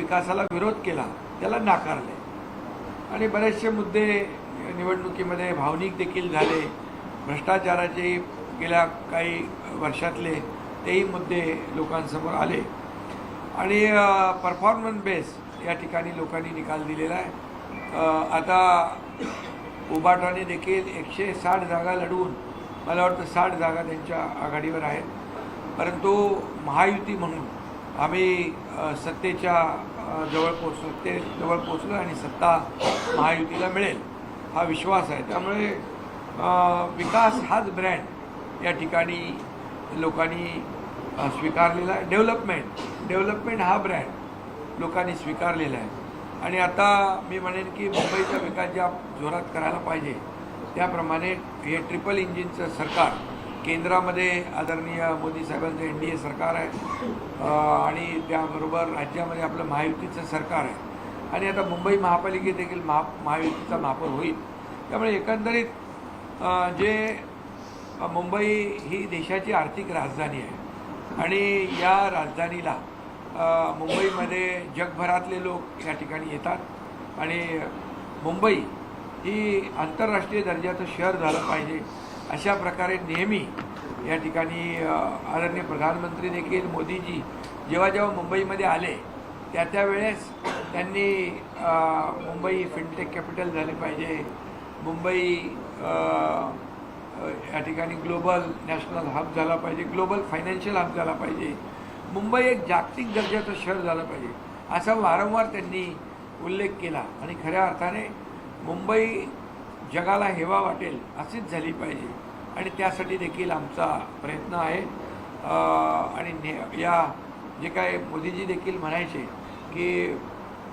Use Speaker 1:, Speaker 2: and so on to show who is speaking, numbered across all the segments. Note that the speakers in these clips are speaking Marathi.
Speaker 1: विकासाला विरोध केला त्याला नाकारले आणि बरेचसे मुद्दे निवडणुकीमध्ये भावनिक देखील झाले. भ्रष्टाचाराचे गेल्या काही वर्षातले तेही मुद्दे लोकांसमोर आले आणि परफॉर्मन्स बेस या ठिकाणी लोकांनी निकाल दिलेला आहे. आता उबाटाने देखील 160 जागा लढवून मला वाटतं 60 जागा त्यांच्या आघाडीवर आहेत. परंतु महायुती म्हणून आम्ही सत्तेच्या जवळ पोचलो आणि सत्ता महायुतीला मिळेल हा विश्वास आहे. त्यामुळे विकास हाच ब्रँड या ठिकाणी लोकांनी स्वीकारलेला आहे. डेव्हलपमेंट हा ब्रँड लोकांनी स्वीकारलेला आहे. आणि आता मी म्हणेन की मुंबईचा विकास ज्या जोरात करायला पाहिजे त्याप्रमाणे हे ट्रिपल इंजिनचं सरकार केंद्रामध्ये आदरणीय मोदी साहेबांचं NDA सरकार आहे आणि त्याबरोबर राज्यामध्ये आपलं महायुतीचं सरकार आहे आणि आता मुंबई महापालिकेत देखील महायुतीचा महापौर होईल. त्यामुळे एकंदरीत जे मुंबई ही देशाची आर्थिक राजधानी आहे आणि या राजधानीला मुंबईमध्ये जगभरातले लोक या ठिकाणी येतात आणि मुंबई ही आंतरराष्ट्रीय दर्जाचं शहर झालं पाहिजे अशा प्रकारे नेहमी या ठिकाणी आदरणीय प्रधानमंत्री देखील मोदीजी जेव्हा मुंबईमध्ये आले त्यावेळेस त्यांनी मुंबई फिनटेक कॅपिटल झाले पाहिजे, मुंबई या ठिकाणी ग्लोबल नॅशनल हब झाला पाहिजे, ग्लोबल फायनान्शियल हब झाला पाहिजे, मुंबई एक जागतिक दर्जाचं शहर झालं पाहिजे असा वारंवार त्यांनी उल्लेख केला आणि खऱ्या अर्थाने मुंबई जगाला हेवा वाटेल अशीच झाली पाहिजे आणि त्यासाठी देखील आमचा प्रयत्न आहे. आणि या जे काय मोदीजी देखील म्हणायचे की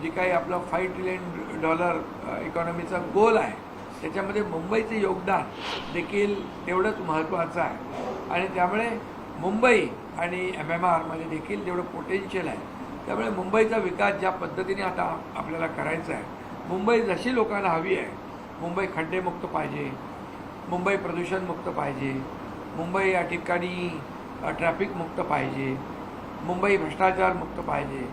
Speaker 1: जे काही आपलं $5 ट्रिलियन इकॉनॉमीचा गोल आहे त्याच्यामध्ये मुंबईचं योगदान देखील तेवढंच महत्त्वाचं आहे आणि त्यामुळे मुंबई आणि MMR मध्ये देखील तेवढं पोटेन्शियल आहे. त्यामुळे मुंबईचा विकास ज्या पद्धतीने आता आपल्याला करायचा आहे, मुंबई जशी लोकांना हवी आहे, मुंबई खड्डेमुक्त पाहिजे, मुंबई प्रदूषणमुक्त पाहिजे, मुंबई या ठिकाणी ट्रॅफिक मुक्त पाहिजे, मुंबई भ्रष्टाचार मुक्त पाहिजे,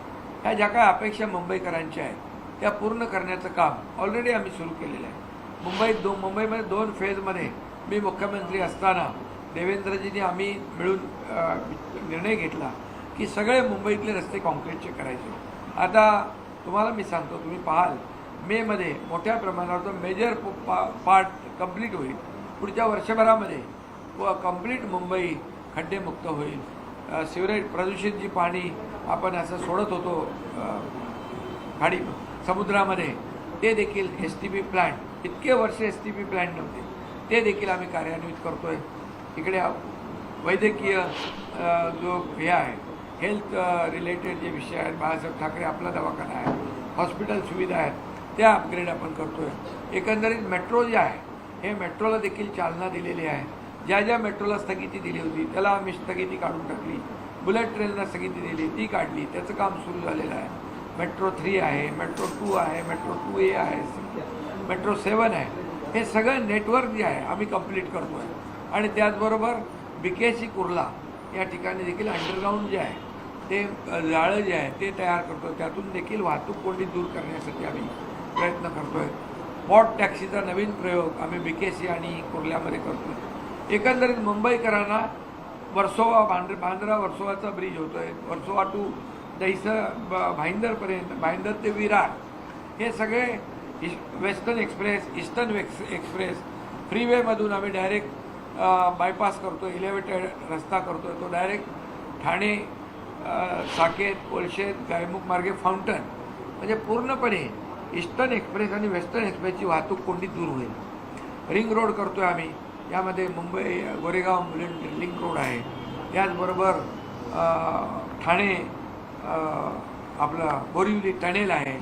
Speaker 1: ह्या ज्या काय अपेक्षा मुंबईकरांच्या आहेत त्या पूर्ण करण्याचं काम ऑलरेडी आम्ही सुरू केलेलं आहे. मुंबईमध्ये 2 फेजमध्ये मी मुख्यमंत्री असताना देवेंद्रजींनी आम्ही मिळून निर्णय घेतला की सगळे मुंबईतले रस्ते काँक्रीटचे करायचे. आता तुम्हाला मी सांगतो, तुम्ही पाहाल मेमध्ये मोठ्या प्रमाणावर मेजर पार्ट कंप्लीट होईल. पुढच्या वर्षभरामध्ये कंप्लीट मुंबई खड्डेमुक्त होईल. सिवरेज प्रदूषित जी पाणी आपण असं सोडत होतो खाडी समुद्रामध्ये ते देखील STP प्लांट, इतके वर्ष STP प्लांट नव्हते, ते देखील आम्ही कार्यान्वित करतो आहे. इकडे वैद्यकीय जो हे आहे हेल्थ रिलेटेड जे विषय आहेत, बाळासाहेब ठाकरे आपला दवाखाना आहे, हॉस्पिटल सुविधा आहेत, त्या अपग्रेड आपण करतो आहे. एकंदरीत मेट्रो जे आहे हे मेट्रोला देखील चालना दिलेली आहे. ज्या मेट्रोला स्थगिती दिली होती त्याला आम्ही स्थगिती काढून टाकली. बुलेट ट्रेनला स्थगिती दिली ती काढली, त्याचं काम सुरू झालेलं आहे. मेट्रो 3 आहे, मेट्रो 2 आहे, मेट्रो 2A आहे, मेट्रो 7 आहे. हे सगळं नेटवर्क जे आहे आम्ही कंप्लीट करतो आहे आणि त्याचबरोबर BKC कुर्ला या ठिकाणी देखील अंडरग्राऊंड जे आहे ते जाळं जे आहे ते तयार करतो. त्यातून देखील वाहतूक कोंडी दूर करण्यासाठी आम्ही प्रयत्न करतो आहे. पॉट टॅक्सीचा नवीन प्रयोग आम्ही BKC आणि कुर्ल्यामध्ये करतो आहे. एकंदरीत मुंबईकरांना बांद्रा वर्सोवाचा ब्रिज होतो आहे, वर्सोवा टू दहिसर भाईंदरपर्यंत, भाईंदर ते विरार, हे सगळे वेस्टर्न एक्सप्रेस, ईस्टर्न एक्सप्रेस, फ्रीवेमधून आम्ही डायरेक्ट बायपास करतो, एलिव्हेटेड रस्ता करतो आहे. तो डायरेक्ट ठाणे, साकेत, कोलशेत, गायमुख मार्गे फाउंटन, म्हणजे पूर्णपणे ईस्टर्न एक्सप्रेस आणि वेस्टर्न एक्सप्रेसची वाहतूक कोंडी दूर होईल. रिंग रोड करतो आहे आम्ही, यामध्ये मुंबई गोरेगाव मुलुंड लिंक रोड आहे, त्याचबरोबर ठाणे आपला बोरिवली टनेल आहे,